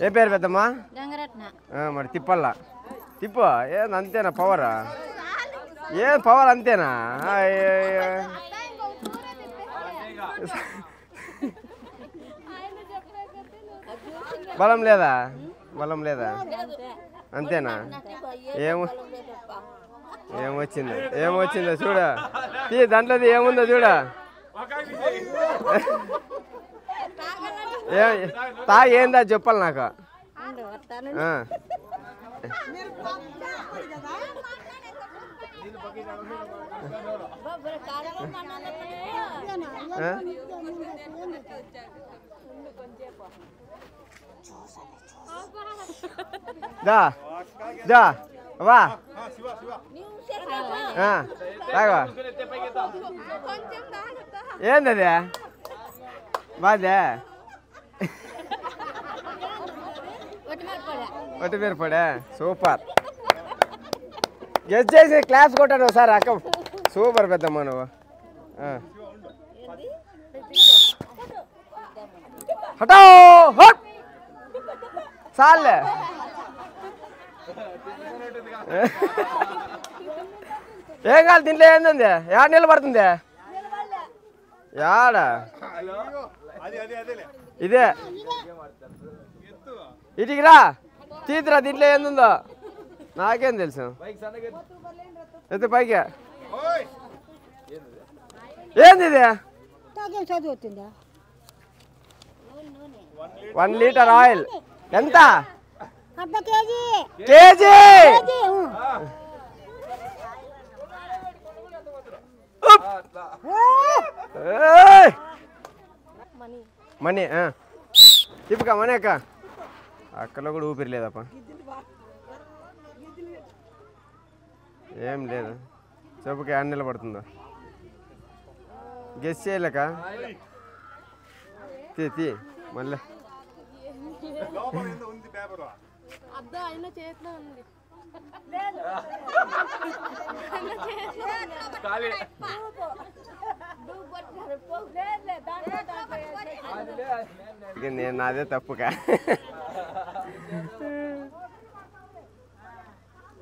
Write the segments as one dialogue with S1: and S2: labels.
S1: ఏ పేరు పెద్దమ్మా?
S2: గంగరత్న.
S1: మరి తిప్పల్లా తిప్పు. ఏం అంతేనా పవరా? ఏం పవర్ అంతేనా? బలం లేదా? బలం లేదా? అంతేనా? ఏమొచ్చిందో చూడ. దాంట్లోది ఏముందో చూడ. ఏందా చెప్పాలి నాకు. దా దా వా తాగవా? ఏందది బాదే? ఒట్టి పొడే. సూపర్. గెస్ట్ చేసి క్లాస్ కొట్టాను ఒకసారి అక్క. సూపర్ పెద్దమ్మా నువ్వు. హటో హట్ చాలే. ఏం కాదు దీంట్లో ఏందండి? ఏడు నీళ్ళు పడుతుంది. యాడ ఇదే ఇటుకి రా తీతురా. దీంట్లో ఏందో నాకేం తెలుసు. ఎత్తు పైకి. ఏంది ఇది? 1 లీటర్ ఆయిల్ ఎంత? కేజీ. మనీ తిప్పుక మనీ అక్క. అక్కలో కూడా ఊపిరి లేదప్ప. ఏం లేదు. చెప్పుకి 2 నెలలు పడుతుందో గెస్ చేయలేక. తీ మళ్ళీ నేను నాదే తప్పుగా.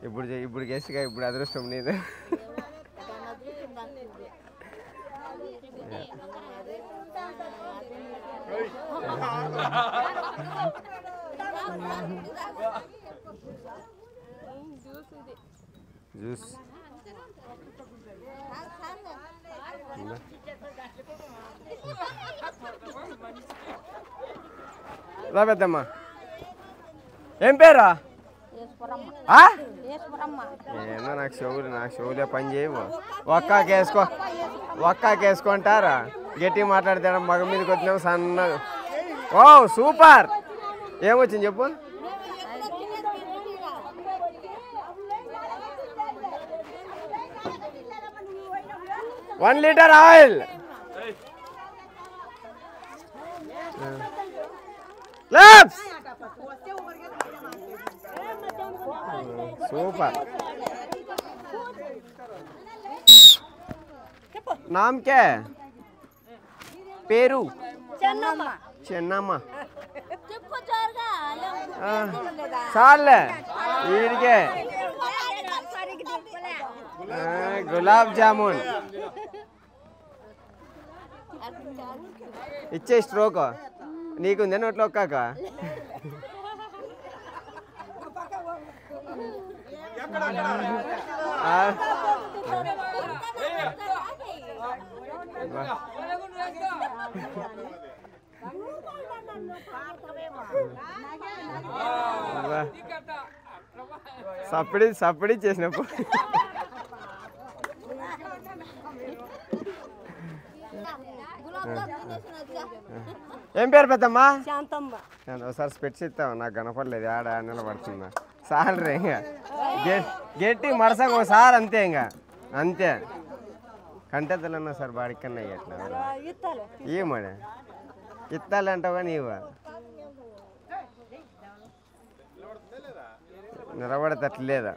S1: ఇప్పుడు గెస్ట్గా ఇప్పుడు అదృష్టం నీది. జ్యూస్ రా పెద్దమ్మా. ఏం పేరా? ఏందో నాకు షోలే పని చేయవు. ఒక్కాకేసుకుంటారా? గట్టి మాట్లాడితే మగ మీదకి వచ్చినావు సన్నగా. ఓ సూపర్. ఏమొచ్చింది చెప్పు. One litre oil. సూపర్. नाम क्या है? पेरू చెన్నమ్మ. చాలే వీడికే. గులాబ్ జామున్ ఇచ్చే. స్ట్రోక్ నీకుందే నోట్లో ఒక్కాక. సప్పడి చేసినప్పుడు ఏం పేరు పెద్దమ్మా? ఒకసారి స్పెట్స్ ఇస్తావు. నాకు కనపడలేదు. ఆడ నిలబడుతుందా? సాలరీ ఇంకా గట్టి మరసగా ఒకసారి అంతే. ఇంకా అంతే. కంటెద్దలన్నా సార్ బాడికన్నా ఎట్లా ఏమడే ఇత్తాలి అంటావా నీవు? నిలబడతట్లేదా?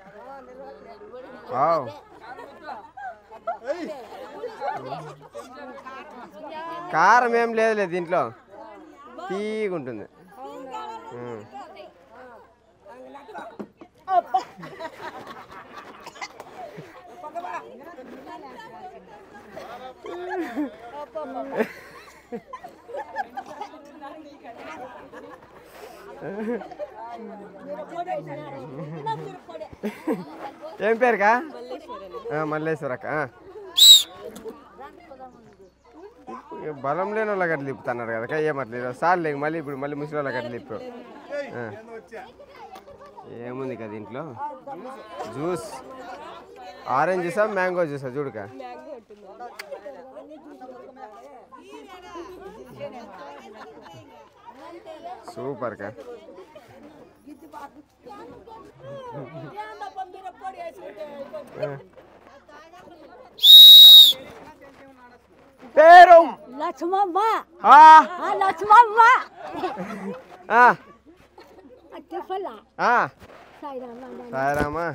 S1: కారం ఏం లేదులే దీంట్లో. తీగుంటుంది. ఏం పేరుకా? మల్లేశ్వరక్క. బలం లేని వాళ్ళకి అట్లా తిప్పుతున్నారు కదా, ఏమట్లేదు సార్లు మళ్ళీ ఇప్పుడు మళ్ళీ ముసలి వాళ్ళకి అట్లా తిప్పు. ఏముంది కదా ఇంట్లో? జ్యూస్, ఆరెంజ్ జ్యూసా మ్యాంగో జ్యూసా చూడుక. సూపర్ కా. పేరు
S2: లక్ష్మమ్మ. లక్ష్మమ్మ
S1: సాయిరామా.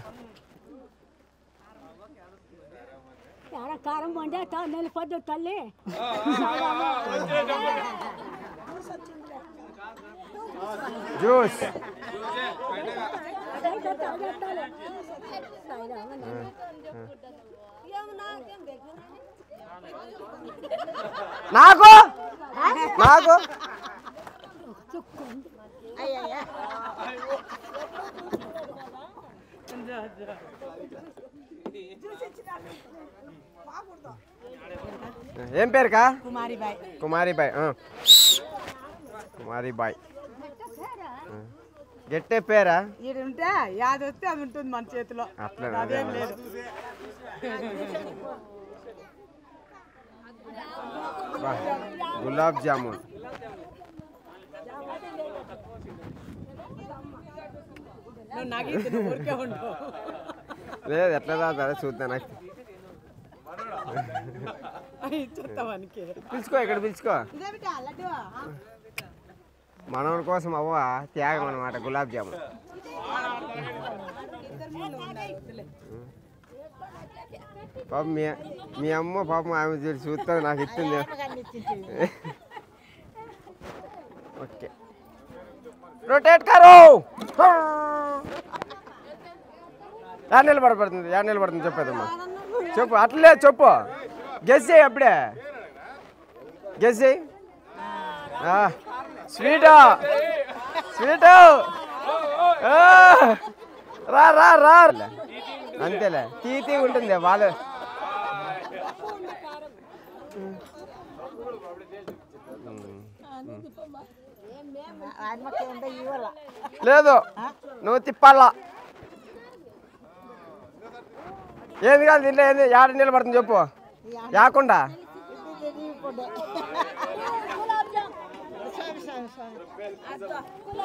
S2: కారం వండే నిలిపొద్దు తల్లి.
S1: జ్యూస్ నాకు నాకు ఏం పేరుకా?
S3: కుమారిబాయ్.
S1: కుమారిబాయ్. కుమారిబాయ్ గట్టే పేరా?
S3: ఇది ఉంటే యాది వస్తే అది ఉంటుంది మన చేతిలో, అదేం లేదు.
S1: గులాబ్ జామున్. లేదు ఎట్లా తాగుతారా చూద్దా నాకు. పిలుచుకో, ఇక్కడ పిలుచుకో. మనవడి కోసం అవ్వ త్యాగం అనమాట గులాబ్ జామున్. పాపం మీ అమ్మ పాపం ఆమె చూస్తా నాకు ఇస్తుంది. ఓకే రొటేట్ కరో. యాడ్ నిలబడబడుతుంది, యాడ్ నిలబడుతుంది చెప్పేదమ్మా. చెప్పు అట్లే చెప్పు. గెస్ చేయి, అప్పుడే గెస్ చేయి. స్వీటా స్వీటు రా రా రా. అంతేలే, తీతీ ఉంటుంది వాళ్ళు. లేదు నువ్వు తిప్పాలా. ఏంది కాదు దీంట్లో ఏంది? యాడ నిలబడుతుంది చెప్పు. యాకుండా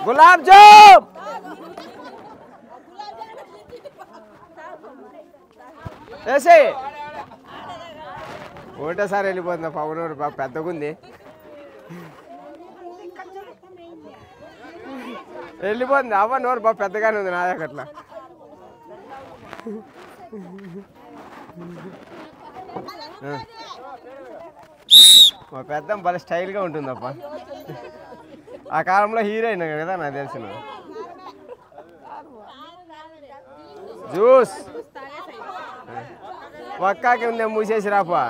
S1: గులాబ్ జామ్. వేసి ఒకటేసారి వెళ్ళిపోతుందా పవనూరు? బాబు పెద్దగుంది, వెళ్ళిపోతుంది. అవ్వ నోరు బాబు పెద్దగానే ఉంది నా దగ్గర. అట్లా మా పెద్ద భలే స్టైల్గా ఉంటుందప్ప. ఆ కాలంలో హీరోయిన్ కదా నాకు తెలిసిన. జ్యూస్ ఒక్కాకి ఉందే, మూసేసి రాపా.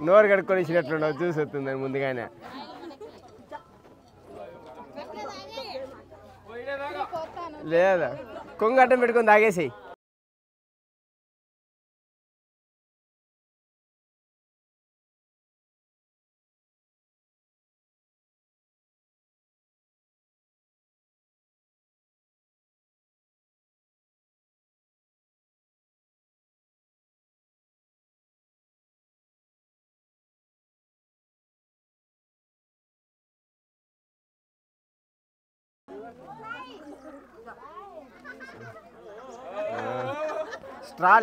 S1: నోరు కడుక్కొని ఇచ్చినట్లుండవు, జ్యూస్ వస్తుందని ముందుగానే. లేదా కొంగట్టం పెట్టుకొని తాగేసి. స్ట్రా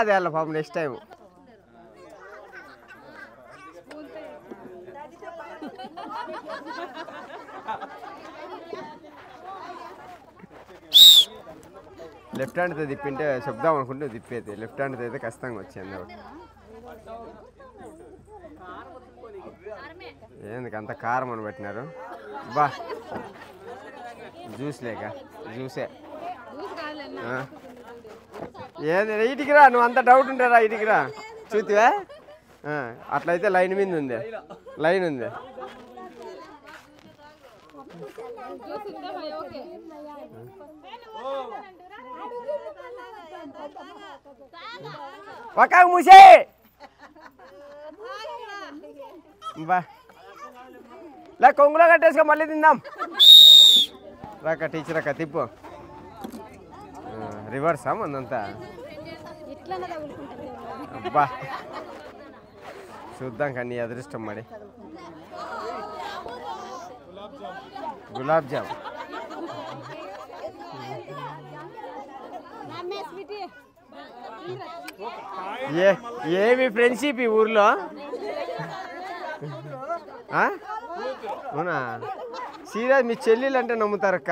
S1: తేయాలి పాపం నెక్స్ట్ టైం. లెఫ్ట్ హ్యాండ్తో తిప్పింటే చెప్దాం అనుకుంటే తిప్పేది, లెఫ్ట్ హ్యాండ్తో అయితే ఖచ్చితంగా వచ్చింది. ఏందుకు అంత కారం అని పెట్టినారు? బా జ్యూస్ లేక జ్యూసే. ఏది ఇటుకి రా, నువ్వు అంత డౌట్ ఉంటారా? ఇటుకి రా చూతివా? అట్లయితే లైన్ మీద ఉంది, లైన్ ఉంది. పక్కకు మూసే బా లే కొంగులో కట్టేసుకో మళ్ళీ తిందాం రాక టీచర్ అక్క తిప్పు రివర్సా మందంతా అబ్బా చూద్దాం కానీ అదృష్టం మరి గులాబ్ జామ్ ఏమి ఫ్రెండ్షిప్ ఈ ఊర్లో అవునా సీరియస్ మీ చెల్లెలు అంటే నమ్ముతారక్క